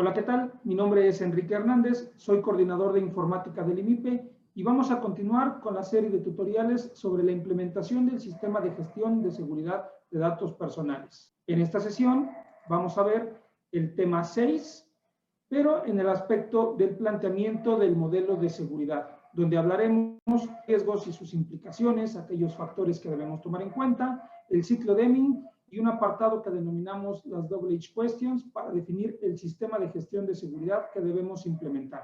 Hola, ¿qué tal? Mi nombre es Enrique Hernández, soy coordinador de informática del IMIPE y vamos a continuar con la serie de tutoriales sobre la implementación del sistema de gestión de seguridad de datos personales. En esta sesión vamos a ver el tema 6, pero en el aspecto del planteamiento del modelo de seguridad, donde hablaremos de riesgos y sus implicaciones, aquellos factores que debemos tomar en cuenta, el ciclo Deming y un apartado que denominamos las Double H Questions para definir el sistema de gestión de seguridad que debemos implementar.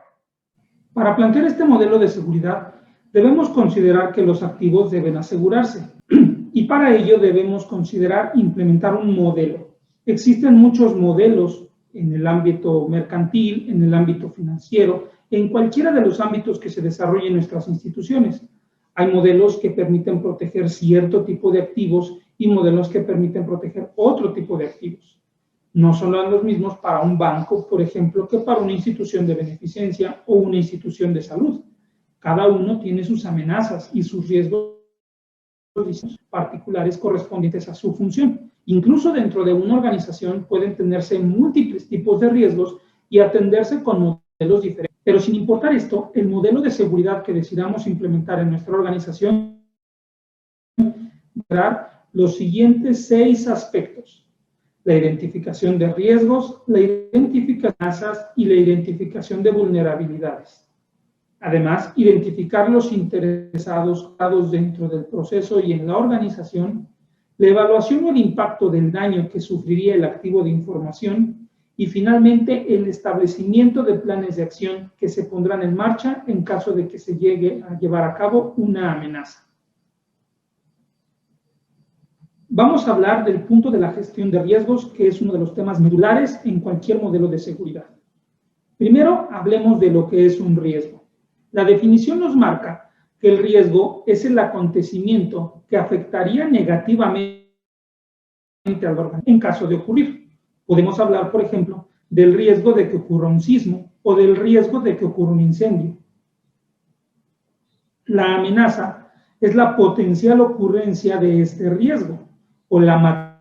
Para plantear este modelo de seguridad, debemos considerar que los activos deben asegurarse y para ello debemos considerar implementar un modelo. Existen muchos modelos en el ámbito mercantil, en el ámbito financiero, en cualquiera de los ámbitos que se desarrollen en nuestras instituciones. Hay modelos que permiten proteger cierto tipo de activos y modelos que permiten proteger otro tipo de activos. No son los mismos para un banco, por ejemplo, que para una institución de beneficencia o una institución de salud. Cada uno tiene sus amenazas y sus riesgos particulares correspondientes a su función. Incluso dentro de una organización pueden tenerse múltiples tipos de riesgos y atenderse con modelos diferentes. Pero sin importar esto, el modelo de seguridad que decidamos implementar en nuestra organización tendrá los siguientes 6 aspectos: la identificación de riesgos, la identificación de amenazas y la identificación de vulnerabilidades. Además, identificar los interesados dentro del proceso y en la organización, la evaluación o el impacto del daño que sufriría el activo de información y finalmente el establecimiento de planes de acción que se pondrán en marcha en caso de que se llegue a llevar a cabo una amenaza. Vamos a hablar del punto de la gestión de riesgos, que es uno de los temas medulares en cualquier modelo de seguridad. Primero, hablemos de lo que es un riesgo. La definición nos marca que el riesgo es el acontecimiento que afectaría negativamente al organismo en caso de ocurrir. Podemos hablar, por ejemplo, del riesgo de que ocurra un sismo o del riesgo de que ocurra un incendio. La amenaza es la potencial ocurrencia de este riesgo o la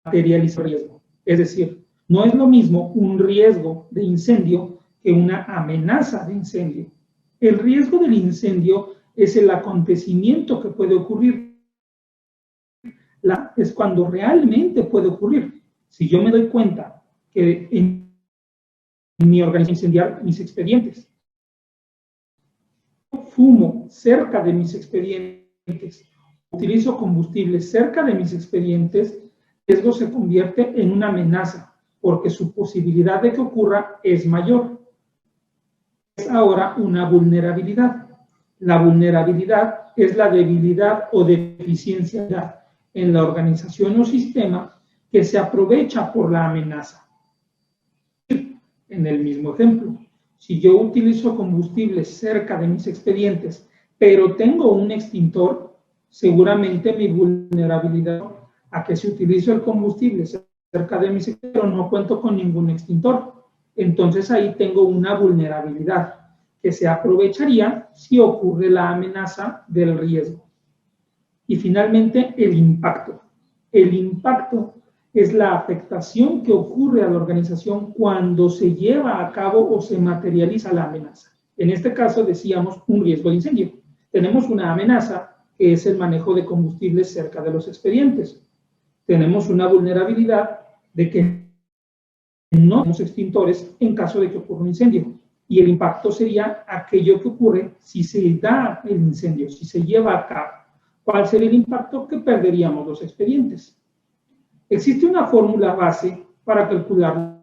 materialización del riesgo. Es decir, no es lo mismo un riesgo de incendio que una amenaza de incendio. El riesgo del incendio es el acontecimiento que puede ocurrir. Es cuando realmente puede ocurrir. Si yo me doy cuenta que en mi organización incendiar mis expedientes, fumo cerca de mis expedientes, utilizo combustible cerca de mis expedientes, el riesgo se convierte en una amenaza, porque su posibilidad de que ocurra es mayor. Es ahora una vulnerabilidad. La vulnerabilidad es la debilidad o deficiencia en la organización o sistema que se aprovecha por la amenaza. En el mismo ejemplo, si yo utilizo combustible cerca de mis expedientes, pero tengo un extintor, seguramente mi vulnerabilidad a que si utilizo el combustible cerca de mis expedientes, pero no cuento con ningún extintor. Entonces ahí tengo una vulnerabilidad que se aprovecharía si ocurre la amenaza del riesgo. Y finalmente, el impacto. El impacto es la afectación que ocurre a la organización cuando se lleva a cabo o se materializa la amenaza. En este caso decíamos un riesgo de incendio. Tenemos una amenaza que es el manejo de combustibles cerca de los expedientes. Tenemos una vulnerabilidad de que no tenemos extintores en caso de que ocurra un incendio. Y el impacto sería aquello que ocurre si se da el incendio, si se lleva a cabo. ¿Cuál sería el impacto? Que perderíamos los expedientes. Existe una fórmula base para calcular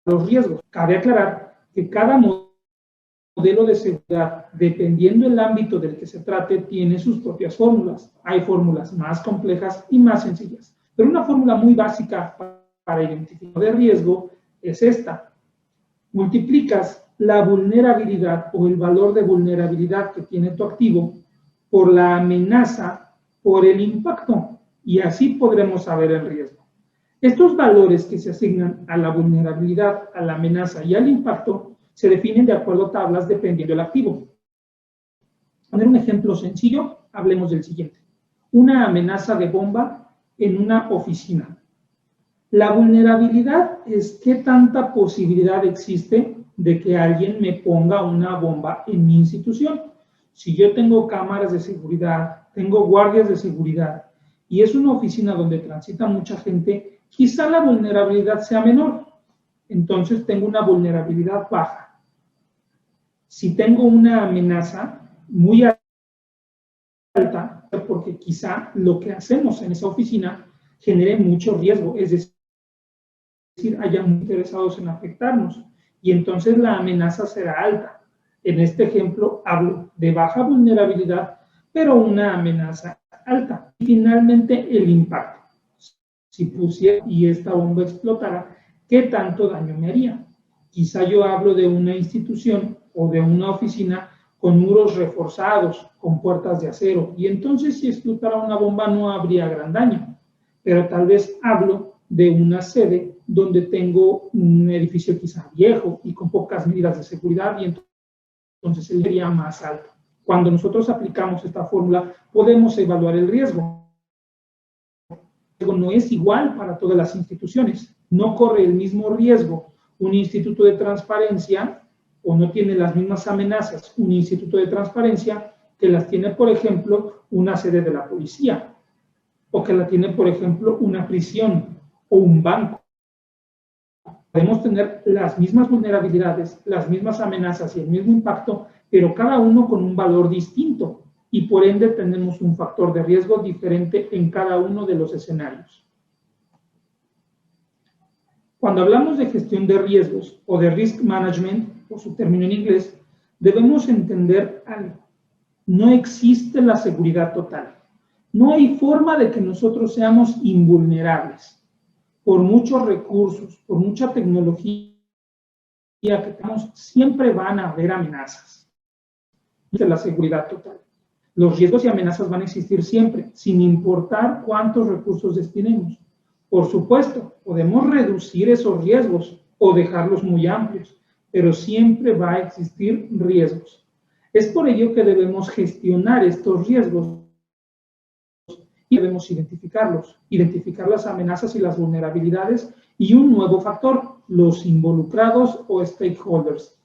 los riesgos. Cabe aclarar que cada modelo de seguridad, dependiendo del ámbito del que se trate, tiene sus propias fórmulas. Hay fórmulas más complejas y más sencillas. Pero una fórmula muy básica para identificar el riesgo es esta. Multiplicas la vulnerabilidad o el valor de vulnerabilidad que tiene tu activo por la amenaza, por el impacto, y así podremos saber el riesgo. Estos valores que se asignan a la vulnerabilidad, a la amenaza y al impacto se definen de acuerdo a tablas dependiendo del activo. Para poner un ejemplo sencillo, hablemos del siguiente. Una amenaza de bomba en una oficina. La vulnerabilidad es qué tanta posibilidad existe de que alguien me ponga una bomba en mi institución. Si yo tengo cámaras de seguridad, tengo guardias de seguridad y es una oficina donde transita mucha gente, quizá la vulnerabilidad sea menor. Entonces tengo una vulnerabilidad baja. Si tengo una amenaza muy alta, porque quizá lo que hacemos en esa oficina genere mucho riesgo, es decir, hayan interesados en afectarnos, y entonces la amenaza será alta. En este ejemplo hablo de baja vulnerabilidad, pero una amenaza alta. Y finalmente el impacto. Si pusiera y esta bomba explotara, ¿qué tanto daño me haría? Quizá yo hablo de una institución o de una oficina con muros reforzados, con puertas de acero, y entonces si explotara una bomba no habría gran daño. Pero tal vez hablo de una sede donde tengo un edificio quizá viejo y con pocas medidas de seguridad, y entonces el sería más alto. Cuando nosotros aplicamos esta fórmula, podemos evaluar el riesgo. El riesgo no es igual para todas las instituciones. No corre el mismo riesgo un instituto de transparencia, o no tiene las mismas amenazas un instituto de transparencia que las tiene, por ejemplo, una sede de la policía, o que la tiene, por ejemplo, una prisión o un banco. Podemos tener las mismas vulnerabilidades, las mismas amenazas y el mismo impacto, pero cada uno con un valor distinto, y por ende tenemos un factor de riesgo diferente en cada uno de los escenarios. Cuando hablamos de gestión de riesgos o de risk management, por su término en inglés, debemos entender algo. No existe la seguridad total. No hay forma de que nosotros seamos invulnerables. Por muchos recursos, por mucha tecnología que tengamos, siempre van a haber amenazas. De la seguridad total. Los riesgos y amenazas van a existir siempre, sin importar cuántos recursos destinemos. Por supuesto, podemos reducir esos riesgos o dejarlos muy amplios, pero siempre va a existir riesgos. Es por ello que debemos gestionar estos riesgos y debemos identificarlos, identificar las amenazas y las vulnerabilidades, y un nuevo factor, los involucrados o stakeholders.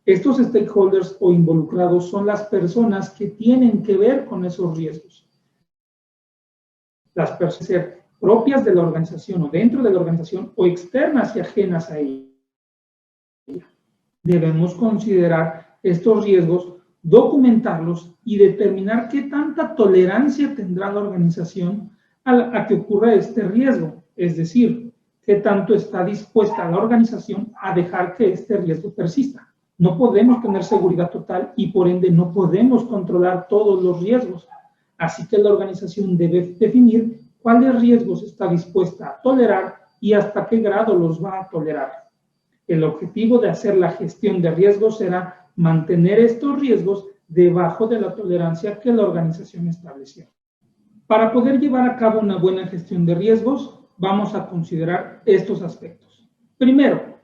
Estos stakeholders o involucrados son las personas que tienen que ver con esos riesgos. Las personas propias de la organización o dentro de la organización o externas y ajenas a ella. Debemos considerar estos riesgos, documentarlos y determinar qué tanta tolerancia tendrá la organización a que ocurra este riesgo. Es decir, qué tanto está dispuesta la organización a dejar que este riesgo persista. No podemos tener seguridad total y por ende no podemos controlar todos los riesgos. Así que la organización debe definir cuáles riesgos está dispuesta a tolerar y hasta qué grado los va a tolerar. El objetivo de hacer la gestión de riesgos será mantener estos riesgos debajo de la tolerancia que la organización estableció. Para poder llevar a cabo una buena gestión de riesgos, vamos a considerar estos aspectos. Primero,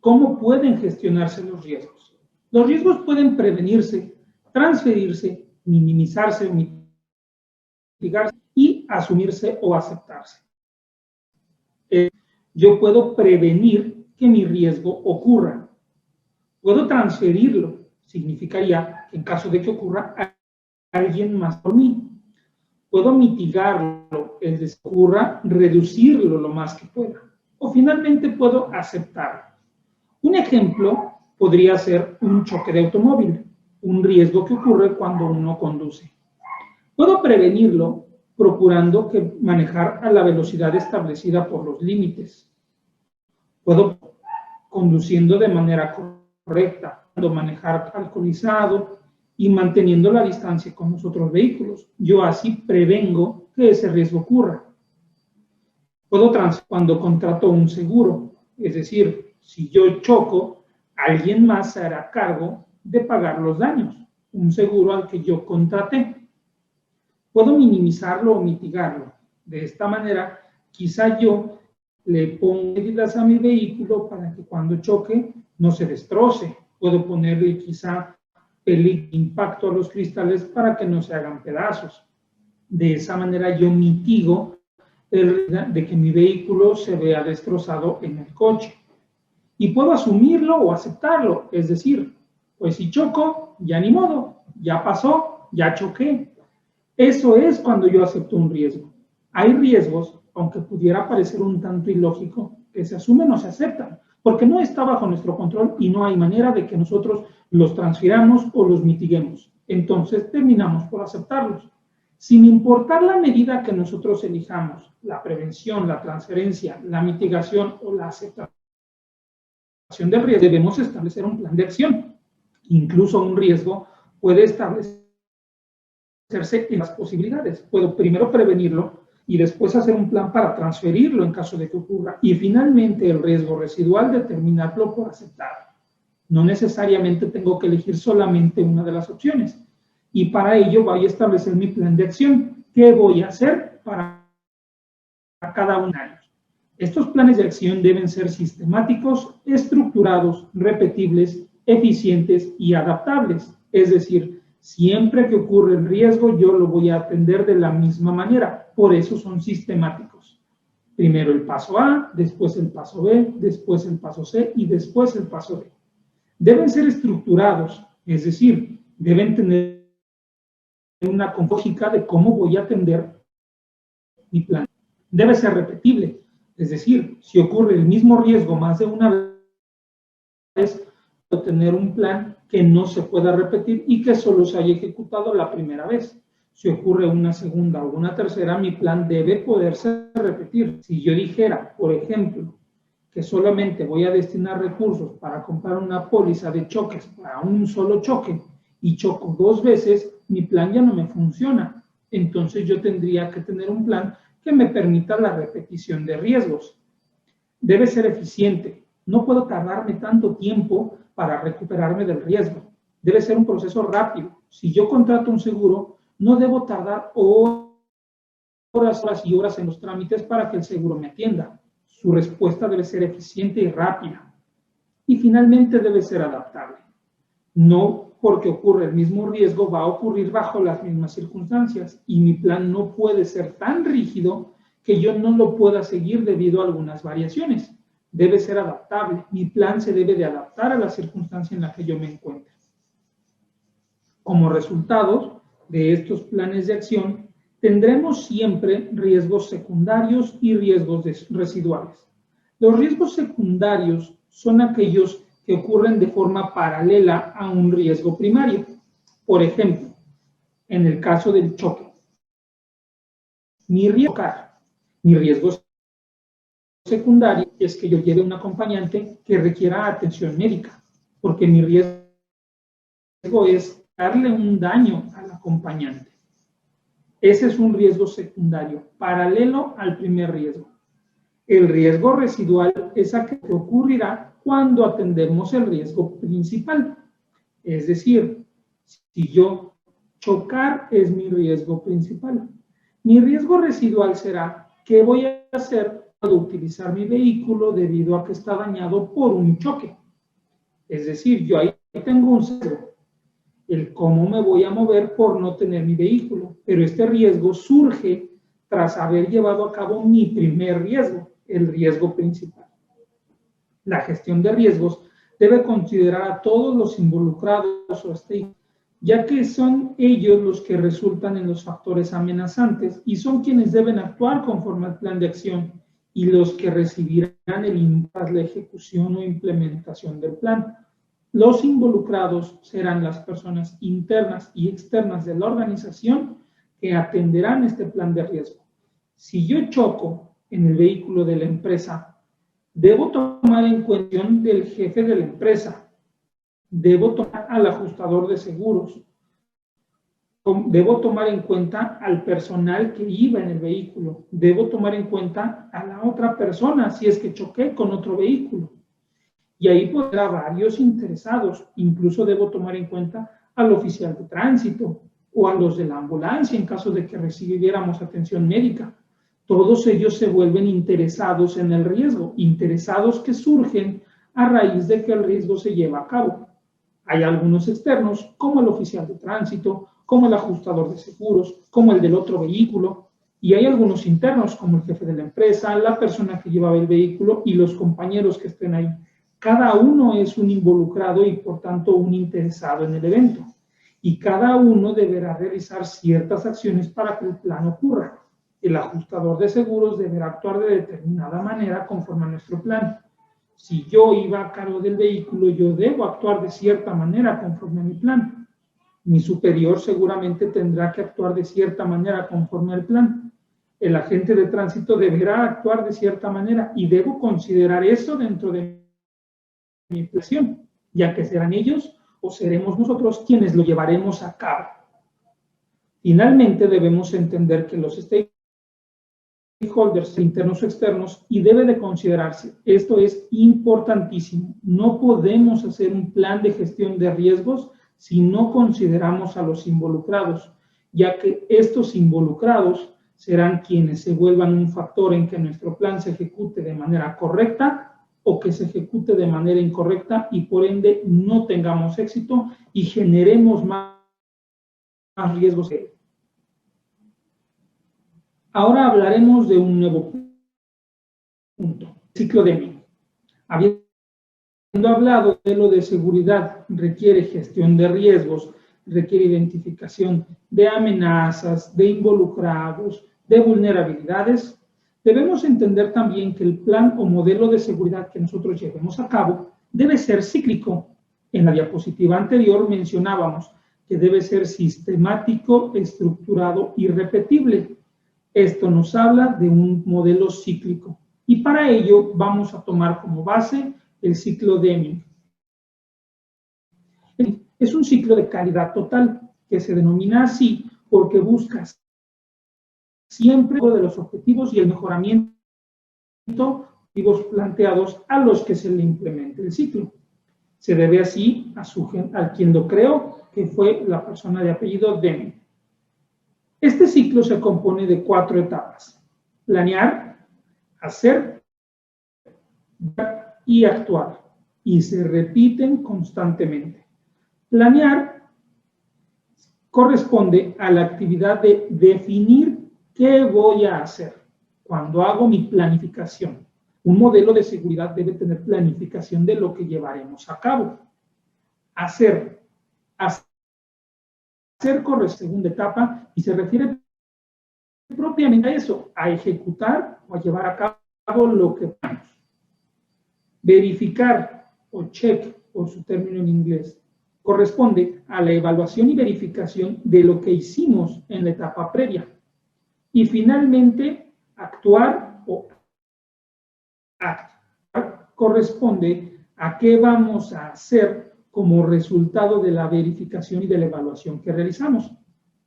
¿cómo pueden gestionarse los riesgos? Los riesgos pueden prevenirse, transferirse, minimizarse o mitigarse y asumirse o aceptarse. Yo puedo prevenir que mi riesgo ocurra. Puedo transferirlo. Significaría que en caso de que ocurra, alguien más por mí. Puedo mitigarlo, es decir, ocurra, reducirlo lo más que pueda. O finalmente puedo aceptarlo. Un ejemplo podría ser un choque de automóvil, un riesgo que ocurre cuando uno conduce. Puedo prevenirlo procurando que manejar a la velocidad establecida por los límites. Puedo conduciendo de manera correcta, puedo manejar alcoholizado y manteniendo la distancia con los otros vehículos. Yo así prevengo que ese riesgo ocurra. Puedo cuando contrato un seguro, es decir, si yo choco, alguien más se hará cargo de pagar los daños, un seguro al que yo contraté. Puedo minimizarlo o mitigarlo. De esta manera, quizá yo le pongo medidas a mi vehículo para que cuando choque no se destroce. Puedo ponerle quizá impacto a los cristales para que no se hagan pedazos. De esa manera yo mitigo de que mi vehículo se vea destrozado en el coche. Y puedo asumirlo o aceptarlo, es decir, pues si choco, ya ni modo, ya pasó, ya choqué. Eso es cuando yo acepto un riesgo. Hay riesgos, aunque pudiera parecer un tanto ilógico, que se asumen o se aceptan, porque no está bajo nuestro control y no hay manera de que nosotros los transfiramos o los mitiguemos. Entonces terminamos por aceptarlos. Sin importar la medida que nosotros elijamos, la prevención, la transferencia, la mitigación o la aceptación del riesgo, debemos establecer un plan de acción. Incluso un riesgo puede establecerse en las posibilidades. Puedo primero prevenirlo y después hacer un plan para transferirlo en caso de que ocurra. Y finalmente el riesgo residual, determinarlo por aceptar. No necesariamente tengo que elegir solamente una de las opciones. Y para ello voy a establecer mi plan de acción. ¿Qué voy a hacer para cada uno de ellos? Estos planes de acción deben ser sistemáticos, estructurados, repetibles, eficientes y adaptables. Es decir, siempre que ocurre el riesgo, yo lo voy a atender de la misma manera. Por eso son sistemáticos. Primero el paso A, después el paso B, después el paso C y después el paso D. Deben ser estructurados, es decir, deben tener una lógica de cómo voy a atender mi plan. Debe ser repetible, es decir, si ocurre el mismo riesgo más de una vez, puedo tener un plan que no se pueda repetir y que solo se haya ejecutado la primera vez. Si ocurre una segunda o una tercera, mi plan debe poderse repetir. Si yo dijera, por ejemplo, que solamente voy a destinar recursos para comprar una póliza de choques para un solo choque y choco 2 veces, mi plan ya no me funciona. Entonces yo tendría que tener un plan que me permita la repetición de riesgos. Debe ser eficiente. No puedo tardarme tanto tiempo para recuperarme del riesgo. Debe ser un proceso rápido. Si yo contrato un seguro, no debo tardar horas y horas en los trámites para que el seguro me atienda. Su respuesta debe ser eficiente y rápida. Y finalmente debe ser adaptable. No porque ocurre el mismo riesgo va a ocurrir bajo las mismas circunstancias y mi plan no puede ser tan rígido que yo no lo pueda seguir debido a algunas variaciones. Debe ser adaptable. Mi plan se debe de adaptar a la circunstancia en la que yo me encuentre. Como resultados de estos planes de acción, tendremos siempre riesgos secundarios y riesgos residuales. Los riesgos secundarios son aquellos que ocurren de forma paralela a un riesgo primario. Por ejemplo, en el caso del choque, mi riesgo secundario es que yo lleve un acompañante que requiera atención médica, porque mi riesgo es darle un daño al acompañante. Ese es un riesgo secundario, paralelo al primer riesgo. El riesgo residual es aquel que ocurrirá cuando atendemos el riesgo principal. Es decir, si yo chocar es mi riesgo principal. Mi riesgo residual será qué voy a hacer cuando utilizar mi vehículo debido a que está dañado por un choque. Es decir, yo ahí tengo un riesgo. El cómo me voy a mover por no tener mi vehículo. Pero este riesgo surge tras haber llevado a cabo mi primer riesgo, el riesgo principal. La gestión de riesgos debe considerar a todos los involucrados o stakeholders, ya que son ellos los que resultan en los factores amenazantes y son quienes deben actuar conforme al plan de acción y los que recibirán el impacto de la ejecución o implementación del plan. Los involucrados serán las personas internas y externas de la organización que atenderán este plan de riesgo. Si yo choco en el vehículo de la empresa, debo tomar en cuenta del jefe de la empresa, debo tomar al ajustador de seguros, debo tomar en cuenta al personal que iba en el vehículo, debo tomar en cuenta a la otra persona si es que choqué con otro vehículo. Y ahí podrá varios interesados, incluso debo tomar en cuenta al oficial de tránsito o a los de la ambulancia en caso de que recibiéramos atención médica. Todos ellos se vuelven interesados en el riesgo, interesados que surgen a raíz de que el riesgo se lleva a cabo. Hay algunos externos, como el oficial de tránsito, como el ajustador de seguros, como el del otro vehículo, Y hay algunos internos, como el jefe de la empresa, la persona que llevaba el vehículo y los compañeros que estén ahí. Cada uno es un involucrado y, por tanto, un interesado en el evento. Y cada uno deberá realizar ciertas acciones para que el plan ocurra. El ajustador de seguros deberá actuar de determinada manera conforme a nuestro plan. Si yo iba a cargo del vehículo, yo debo actuar de cierta manera conforme a mi plan. Mi superior seguramente tendrá que actuar de cierta manera conforme al plan. El agente de tránsito deberá actuar de cierta manera y debo considerar eso dentro de mi impresión, ya que serán ellos o seremos nosotros quienes lo llevaremos a cabo. Finalmente, debemos entender que los stakeholders internos o externos y debe de considerarse. Esto es importantísimo. No podemos hacer un plan de gestión de riesgos si no consideramos a los involucrados, ya que estos involucrados serán quienes se vuelvan un factor en que nuestro plan se ejecute de manera correcta o que se ejecute de manera incorrecta y por ende no tengamos éxito y generemos más riesgos. Ahora hablaremos de un nuevo punto, ciclo Deming. Habiendo hablado de lo de seguridad, requiere gestión de riesgos, requiere identificación de amenazas, de involucrados, de vulnerabilidades, debemos entender también que el plan o modelo de seguridad que nosotros llevemos a cabo debe ser cíclico. En la diapositiva anterior mencionábamos que debe ser sistemático, estructurado y repetible. Esto nos habla de un modelo cíclico. Y para ello vamos a tomar como base el ciclo Deming. Es un ciclo de calidad total que se denomina así porque busca siempre de los objetivos y el mejoramiento de los objetivos planteados a los que se le implemente el ciclo. Se debe así a quien lo creó, que fue la persona de apellido Deming. Este ciclo se compone de 4 etapas: planear, hacer y actuar, y se repiten constantemente. Planear corresponde a la actividad de definir qué voy a hacer cuando hago mi planificación. Un modelo de seguridad debe tener planificación de lo que llevaremos a cabo. Hacer corre segunda etapa y se refiere propiamente a eso, a ejecutar o a llevar a cabo lo que planeamos. Verificar o check, por su término en inglés, corresponde a la evaluación y verificación de lo que hicimos en la etapa previa. Y finalmente, actuar o actuar corresponde a qué vamos a hacer como resultado de la verificación y de la evaluación que realizamos.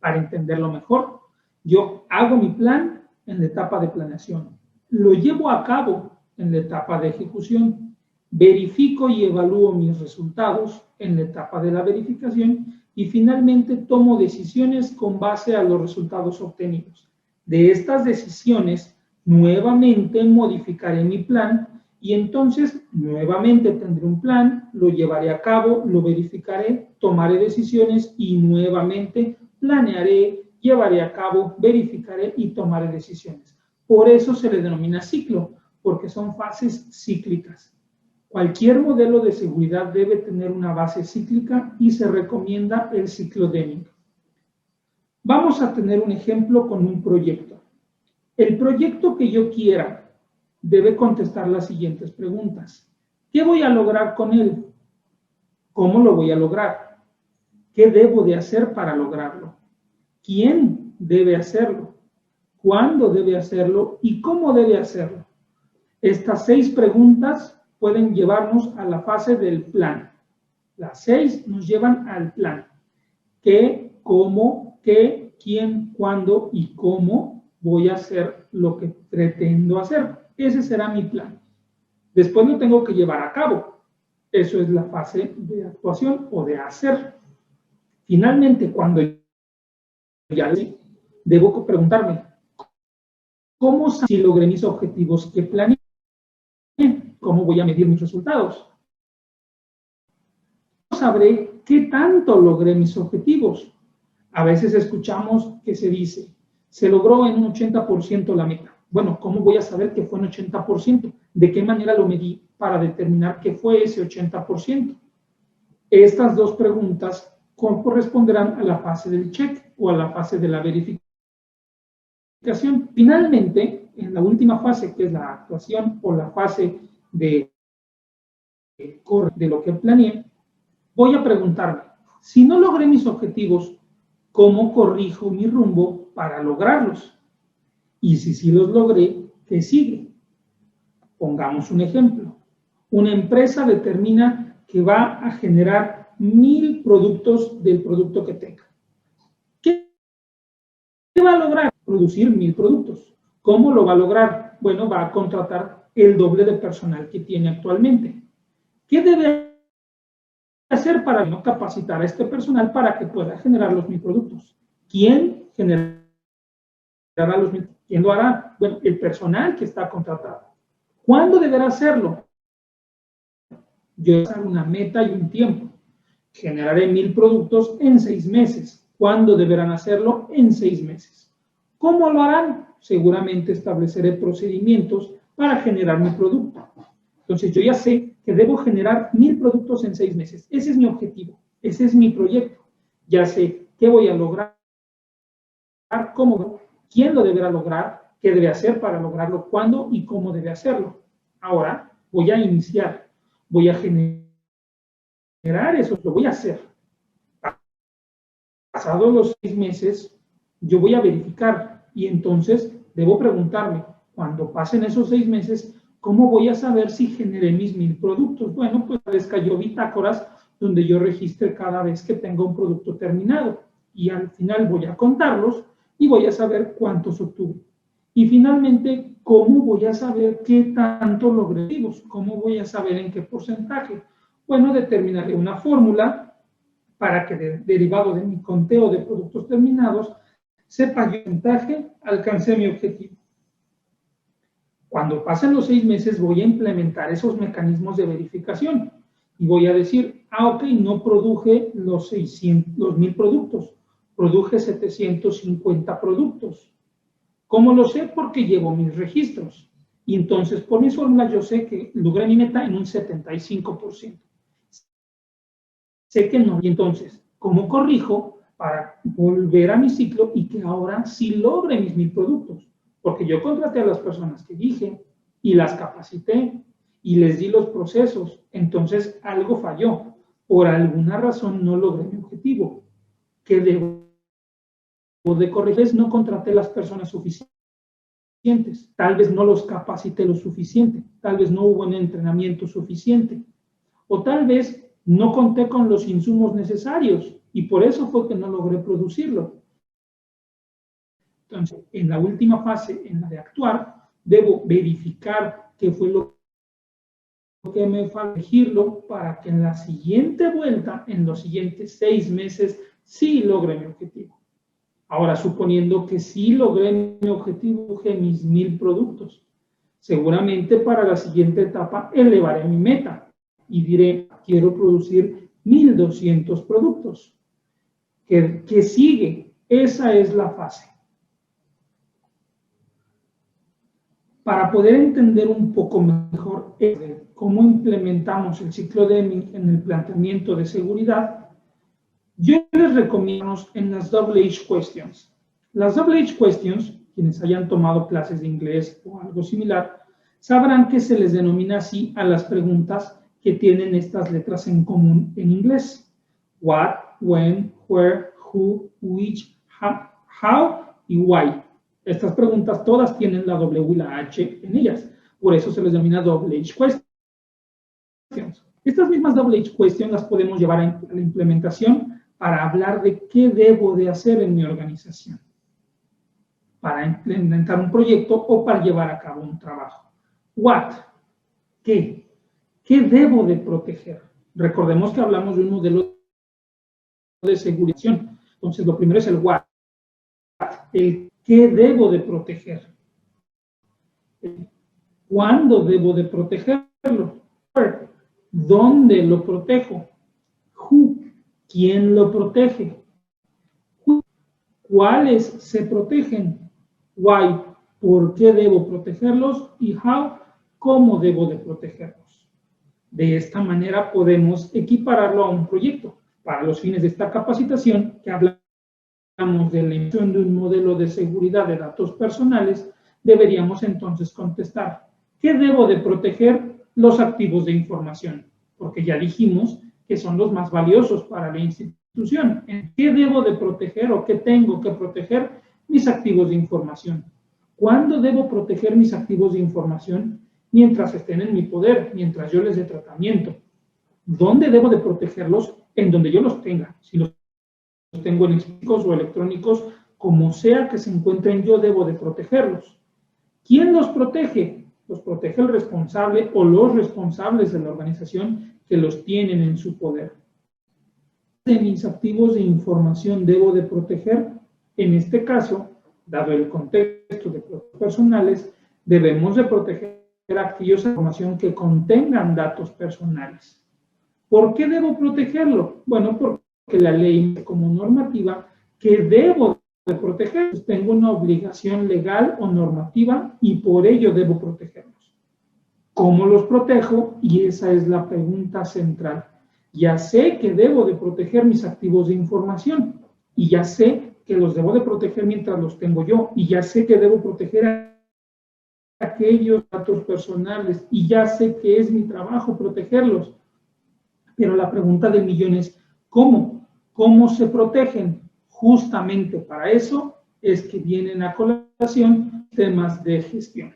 Para entenderlo mejor, yo hago mi plan en la etapa de planeación, lo llevo a cabo en la etapa de ejecución, verifico y evalúo mis resultados en la etapa de la verificación y finalmente tomo decisiones con base a los resultados obtenidos. De estas decisiones, nuevamente modificaré mi plan y entonces nuevamente tendré un plan, lo llevaré a cabo, lo verificaré, tomaré decisiones y nuevamente planearé, llevaré a cabo, verificaré y tomaré decisiones. Por eso se le denomina ciclo, porque son fases cíclicas. Cualquier modelo de seguridad debe tener una base cíclica y se recomienda el ciclo Deming. Vamos a tener un ejemplo con un proyecto. El proyecto que yo quiera debe contestar las siguientes preguntas. ¿Qué voy a lograr con él? ¿Cómo lo voy a lograr? ¿Qué debo de hacer para lograrlo? ¿Quién debe hacerlo? ¿Cuándo debe hacerlo? ¿Y cómo debe hacerlo? Estas 6 preguntas pueden llevarnos a la fase del plan. Las 6 nos llevan al plan. ¿Qué, cómo, qué, quién, cuándo y cómo voy a hacer lo que pretendo hacer? Ese será mi plan. Después lo tengo que llevar a cabo. Eso es la fase de actuación o de hacer. Finalmente, cuando ya debo preguntarme, ¿cómo si logré mis objetivos que planeé? ¿Cómo voy a medir mis resultados? ¿Cómo sabré qué tanto logré mis objetivos? A veces escuchamos que se dice, se logró en un 80% la meta. Bueno, ¿cómo voy a saber que fue en 80%? ¿De qué manera lo medí para determinar que fue ese 80%? Estas dos preguntas corresponderán a la fase del check o a la fase de la verificación. Finalmente, en la última fase, que es la actuación o la fase de lo que planeé, voy a preguntarme, si no logré mis objetivos, ¿cómo corrijo mi rumbo para lograrlos? Y si sí los logré, ¿qué sigue? Pongamos un ejemplo. Una empresa determina que va a generar 1000 productos del producto que tenga. ¿Qué va a lograr? Producir 1000 productos. ¿Cómo lo va a lograr? Bueno, va a contratar el doble de personal que tiene actualmente. ¿Qué debe hacer para no capacitar a este personal para que pueda generar los 1000 productos? ¿Quién generará los 1000? ¿Quién lo hará? Bueno, el personal que está contratado. ¿Cuándo deberá hacerlo? Yo hago una meta y un tiempo. Generaré 1000 productos en 6 meses. ¿Cuándo deberán hacerlo? En 6 meses. ¿Cómo lo harán? Seguramente estableceré procedimientos para generar mi producto. Entonces, yo ya sé que debo generar 1000 productos en 6 meses. Ese es mi objetivo. Ese es mi proyecto. Ya sé qué voy a lograr, cómo, quién lo deberá lograr, qué debe hacer para lograrlo, cuándo y cómo debe hacerlo. Ahora voy a iniciar, voy a generar eso, lo voy a hacer. Pasados los 6 meses, yo voy a verificar y entonces debo preguntarme, cuando pasen esos 6 meses, ¿cómo voy a saber si generé mis 1000 productos? Bueno, pues les cayó bitácoras donde yo registre cada vez que tenga un producto terminado y al final voy a contarlos y voy a saber cuántos obtuve. Y finalmente, ¿cómo voy a saber qué tanto logré? ¿Cómo voy a saber en qué porcentaje? Bueno, determinaré una fórmula para que derivado de mi conteo de productos terminados, sepa qué porcentaje alcancé mi objetivo. Cuando pasen los 6 meses voy a implementar esos mecanismos de verificación y voy a decir, ok, no produje los 1000 productos, produje 750 productos. ¿Cómo lo sé? Porque llevo mis registros. Y entonces, por mis fórmulas, yo sé que logré mi meta en un 75%. Sé que no. Y entonces, ¿cómo corrijo para volver a mi ciclo y que ahora sí logre mis 1000 productos? Porque yo contraté a las personas que dije y las capacité y les di los procesos. Entonces, algo falló. Por alguna razón no logré mi objetivo. ¿Qué debo de corregir? No contraté las personas suficientes. Tal vez no los capacité lo suficiente. Tal vez no hubo un entrenamiento suficiente. O tal vez no conté con los insumos necesarios y por eso fue que no logré producirlo. Entonces, en la última fase, en la de actuar, debo verificar qué fue lo que me faltó, elegirlo para que en la siguiente vuelta, en los siguientes 6 meses, sí logre mi objetivo. Ahora, suponiendo que sí logré mi objetivo, mis 1000 productos, seguramente para la siguiente etapa elevaré mi meta y diré, quiero producir 1200 productos. ¿Qué sigue? Esa es la fase. Para poder entender un poco mejor cómo implementamos el ciclo Deming en el planteamiento de seguridad, yo les recomiendo en las Double H Questions. Las Double H Questions, quienes hayan tomado clases de inglés o algo similar, sabrán que se les denomina así a las preguntas que tienen estas letras en común en inglés. What, when, where, who, which, how y why. Estas preguntas todas tienen la W y la H en ellas. Por eso se les denomina Double H Questions. Estas mismas Double H Questions las podemos llevar a la implementación para hablar de qué debo de hacer en mi organización. Para implementar un proyecto o para llevar a cabo un trabajo. What? ¿Qué? ¿Qué debo de proteger? Recordemos que hablamos de un modelo de seguridad. Entonces, lo primero es el what. El qué debo de proteger. ¿Cuándo debo de protegerlo? ¿Dónde lo protejo? Who. ¿Quién lo protege? Who. ¿Cuáles se protegen? why, por qué debo protegerlos, y how, cómo debo de protegerlos. De esta manera podemos equipararlo a un proyecto. Para los fines de esta capacitación, que hablamos de la emisión de un modelo de seguridad de datos personales, deberíamos entonces contestar, ¿qué debo de proteger? Los activos de información, porque ya dijimos que son los más valiosos para la institución. ¿En qué debo de proteger o qué tengo que proteger? Mis activos de información. ¿Cuándo debo proteger mis activos de información? Mientras estén en mi poder, mientras yo les dé tratamiento. ¿Dónde debo de protegerlos? En donde yo los tenga. Si los tengo en físicos o electrónicos, como sea que se encuentren, yo debo de protegerlos. ¿Quién los protege? Los protege el responsable o los responsables de la organización que los tienen en su poder. ¿De mis activos de información debo de proteger? En este caso, dado el contexto de datos personales, debemos de proteger aquellos de información que contengan datos personales. ¿Por qué debo protegerlo? Bueno, porque la ley como normativa que debo de proteger, pues tengo una obligación legal o normativa y por ello debo protegerlos. ¿Cómo los protejo? Y esa es la pregunta central. Ya sé que debo de proteger mis activos de información y ya sé que los debo de proteger mientras los tengo yo y ya sé que debo proteger a aquellos datos personales y ya sé que es mi trabajo protegerlos. Pero la pregunta del millón es, ¿cómo? ¿Cómo se protegen? Justamente para eso es que vienen a colación temas de gestión.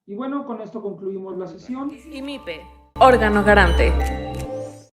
Y bueno, con esto concluimos la sesión. IMIPE, órgano garante.